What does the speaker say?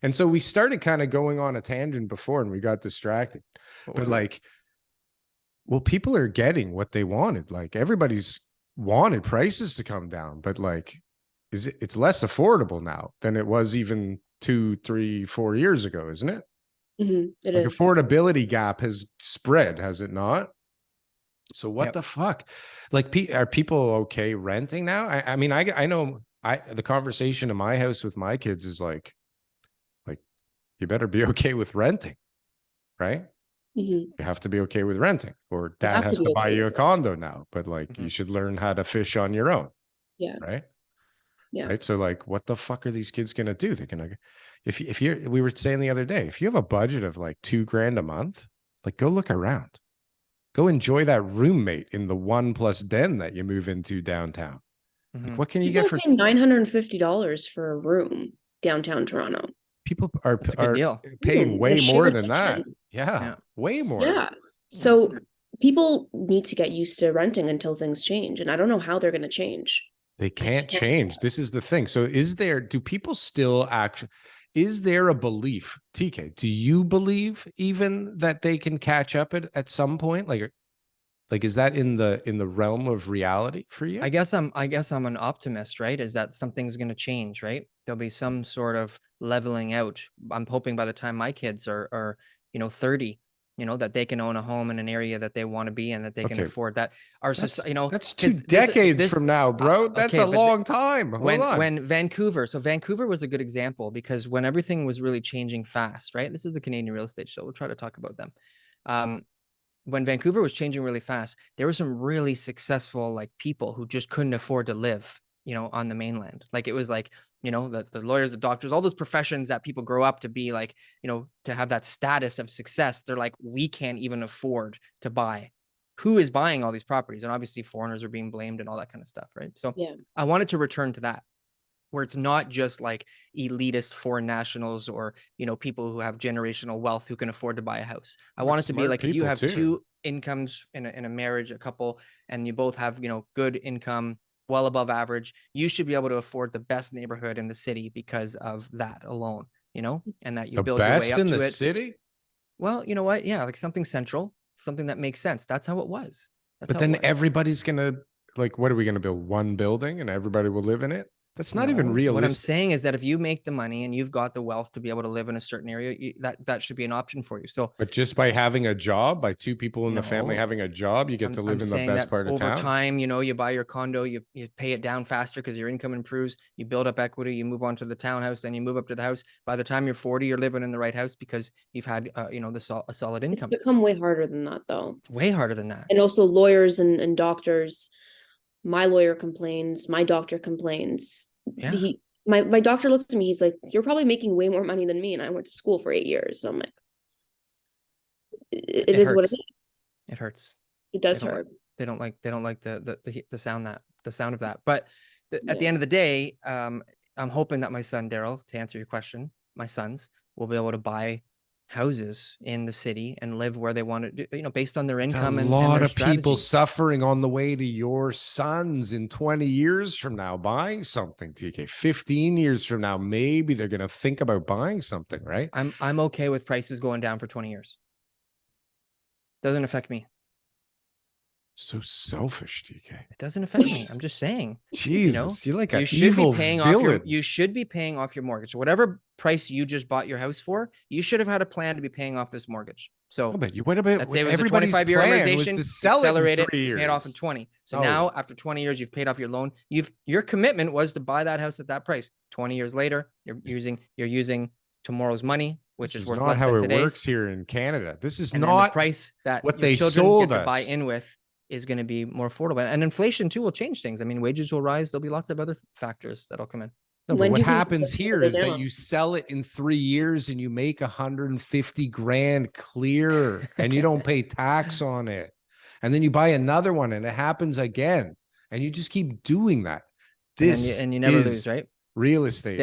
And so we started kind of going on a tangent before and we got distracted. But like, well, people are getting what they wanted. Like everybody's wanted prices to come down, but like, it's less affordable now than it was even 2, 3, 4 years ago, isn't it? It like is. affordability gap has spread, has it not? So what the fuck? Like, are people okay renting now? I mean, I know the conversation in my house with my kids is like you better be okay with renting, right? You have to be okay with renting, or dad has to buy you a condo now, but like you should learn how to fish on your own. Yeah. Right. Yeah. Right. So like, what the fuck are these kids gonna do? They're gonna, if you're, we were saying the other day, if you have a budget of like $2,000 a month, like go look around, go enjoy that roommate in the 1+ den that you move into downtown. Like, what can you get for $950 for a room downtown Toronto? People are paying Yeah, way more shared than that. kitchen. Yeah, way more. Yeah. So people need to get used to renting until things change. And I don't know how they're going to change. They can't change. This is the thing. So do people still actually, is there a belief, TK, do you believe even that they can catch up at some point? Like, is that in the realm of reality for you? I guess I'm an optimist, right? Is that something's going to change, right? There'll be some sort of leveling out. I'm hoping by the time my kids are 30, that they can own a home in an area that they want to be in, that they can afford that. Our society, that's 2 decades from now, bro. That's a long time. When Vancouver was a good example, because when everything was really changing fast, right? This is the Canadian real estate show. We'll try to talk about them. When Vancouver was changing really fast, there were some really successful like people who just couldn't afford to live, on the mainland. Like it was like, the lawyers, the doctors, all those professions that people grow up to be like, to have that status of success. They're like, we can't even afford to buy. Who is buying all these properties? And obviously foreigners are being blamed and all that kind of stuff, right? So yeah. I wanted to return to that, where it's not just like elitist foreign nationals or, people who have generational wealth who can afford to buy a house. I want it to be like, if you have two incomes in a marriage, a couple, and you both have, good income, well above average, you should be able to afford the best neighborhood in the city because of that alone, and that you build your way up to it. The best in the city? Well, you know what? Yeah. Like something central, something that makes sense. That's how it was. But then everybody's going to, like, what are we going to build? One building and everybody will live in it? That's not even realistic. What I'm saying is that if you make the money and you've got the wealth to be able to live in a certain area, that should be an option for you. So, but just by having a job, by 2 people in the family having a job, you get to live in the best part of town. Over time, you buy your condo, you pay it down faster because your income improves. You build up equity. You move on to the townhouse, then you move up to the house. By the time you're 40, you're living in the right house because you've had, a solid income. It's become way harder than that, though. Way harder than that. And also lawyers and doctors. My lawyer complains. My doctor complains. Yeah. My doctor looked at me, he's like, you're probably making way more money than me, and I went to school for 8 years. And I'm like, it is what it is. It hurts. It does hurt. They don't like the sound of that. But at the end of the day, I'm hoping that my son Darryl, to answer your question, my sons will be able to buy houses in the city and live where they want to do, based on their income. A lot of people suffering on the way to your sons in 20 years from now buying something, TK. 15 years from now, maybe they're going to think about buying something, right? I'm okay with prices going down for 20 years. Doesn't affect me. So selfish, TK. It doesn't affect me. I'm just saying. Jesus, you're like an evil villain. You should be paying off your mortgage. Whatever price you just bought your house for, you should have had a plan to be paying off this mortgage. So what about let's say it was a 25-year amortization, to sell accelerate it in 3 it, years. pay it off in 20. So now after 20 years, you've paid off your loan. Your commitment was to buy that house at that price. 20 years later, you're using tomorrow's money, which is worth less than today's. This is not how it works here in Canada. This is and not the price that what they sold get us to buy in with is going to be more affordable. And inflation too will change things. I mean, wages will rise. There'll be lots of other factors that'll come in. No, but what happens here is that you sell it in 3 years and you make 150 grand clear and you don't pay tax on it. And then you buy another one and it happens again. And you just keep doing that. This and you never lose, right? Real estate.